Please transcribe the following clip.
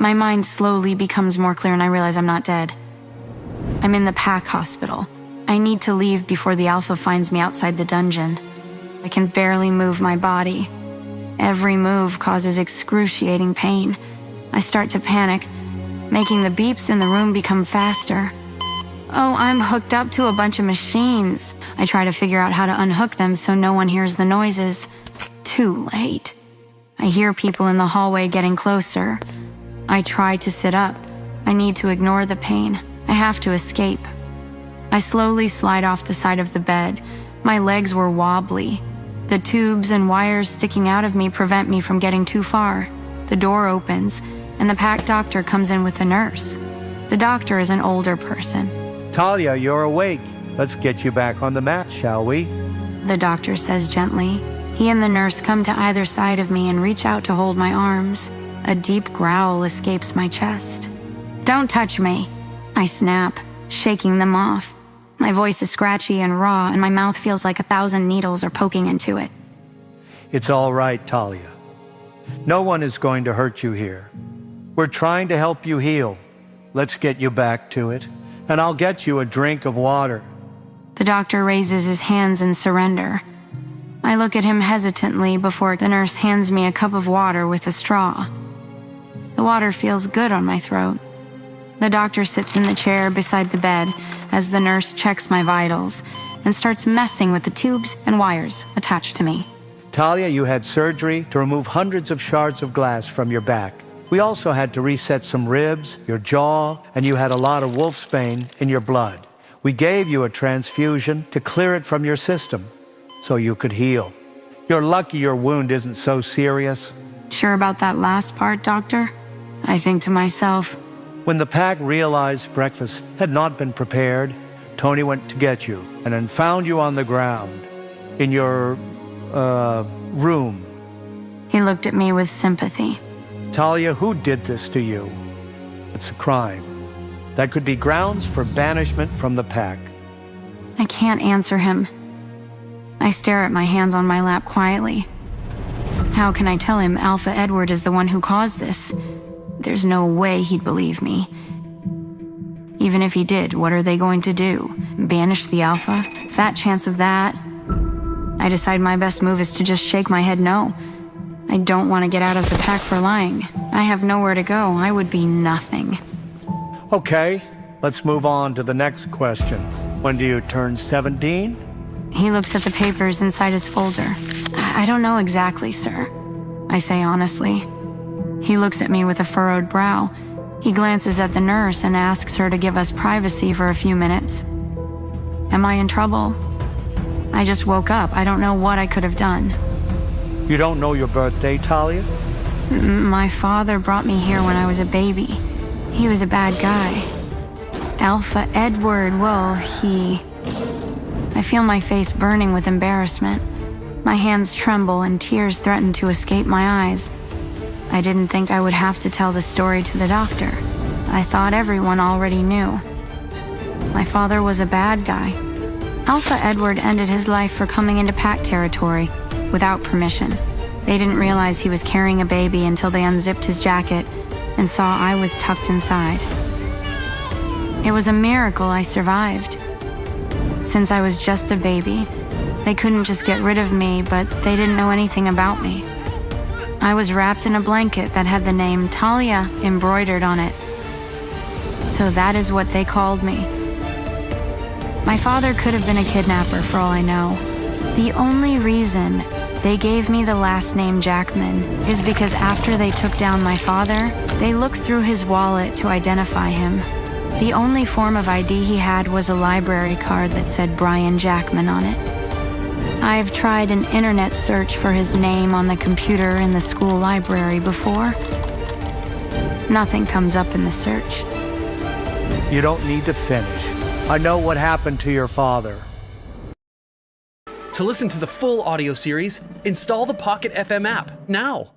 My mind slowly becomes more clear and I realize I'm not dead. I'm in the pack hospital. I need to leave before the Alpha finds me outside the dungeon. I can barely move my body. Every move causes excruciating pain. I start to panic, making the beeps in the room become faster. Oh, I'm hooked up to a bunch of machines. I try to figure out how to unhook them so no one hears the noises. Too late. I hear people in the hallway getting closer. I try to sit up. I need to ignore the pain. I have to escape. I slowly slide off the side of the bed. My legs were wobbly. The tubes and wires sticking out of me prevent me from getting too far. The door opens, and the pack doctor comes in with a nurse. The doctor is an older person. Talia, you're awake. Let's get you back on the mat, shall we? The doctor says gently. He and the nurse come to either side of me and reach out to hold my arms. A deep growl escapes my chest. "Don't touch me," I snap, shaking them off. My voice is scratchy and raw, and my mouth feels like 1,000 needles are poking into it. It's all right, Talia. No one is going to hurt you here. We're trying to help you heal. Let's get you back to it, and I'll get you a drink of water. The doctor raises his hands in surrender. I look at him hesitantly before the nurse hands me a cup of water with a straw. The water feels good on my throat. The doctor sits in the chair beside the bed as the nurse checks my vitals and starts messing with the tubes and wires attached to me. Talia, you had surgery to remove hundreds of shards of glass from your back. We also had to reset some ribs, your jaw, and you had a lot of wolfsbane in your blood. We gave you a transfusion to clear it from your system so you could heal. You're lucky your wound isn't so serious. Sure about that last part, doctor? I think to myself. When the pack realized breakfast had not been prepared, Tony went to get you and then found you on the ground in your, room. He looked at me with sympathy. Talia, who did this to you? It's a crime. That could be grounds for banishment from the pack. I can't answer him. I stare at my hands on my lap quietly. How can I tell him Alpha Edward is the one who caused this? There's no way he'd believe me. Even if he did, what are they going to do? Banish the Alpha? Fat chance of that. I decide my best move is to just shake my head no. I don't want to get out of the pack for lying. I have nowhere to go. I would be nothing. Okay, let's move on to the next question. When do you turn 17? He looks at the papers inside his folder. I don't know exactly, sir. I say honestly. He looks at me with a furrowed brow. He glances at the nurse and asks her to give us privacy for a few minutes. Am I in trouble? I just woke up. I don't know what I could have done. You don't know your birthday, Talia? My father brought me here when I was a baby. He was a bad guy. Alpha Edward, well, I feel my face burning with embarrassment. My hands tremble and tears threaten to escape my eyes. I didn't think I would have to tell the story to the doctor. I thought everyone already knew. My father was a bad guy. Alpha Edward ended his life for coming into pack territory without permission. They didn't realize he was carrying a baby until they unzipped his jacket and saw I was tucked inside. It was a miracle I survived. Since I was just a baby, they couldn't just get rid of me, but they didn't know anything about me. I was wrapped in a blanket that had the name Talia embroidered on it. So that is what they called me. My father could have been a kidnapper for all I know. The only reason they gave me the last name Jackman is because after they took down my father, they looked through his wallet to identify him. The only form of ID he had was a library card that said Brian Jackman on it. I've tried an internet search for his name on the computer in the school library before. Nothing comes up in the search. You don't need to finish. I know what happened to your father. To listen to the full audio series, install the Pocket FM app now.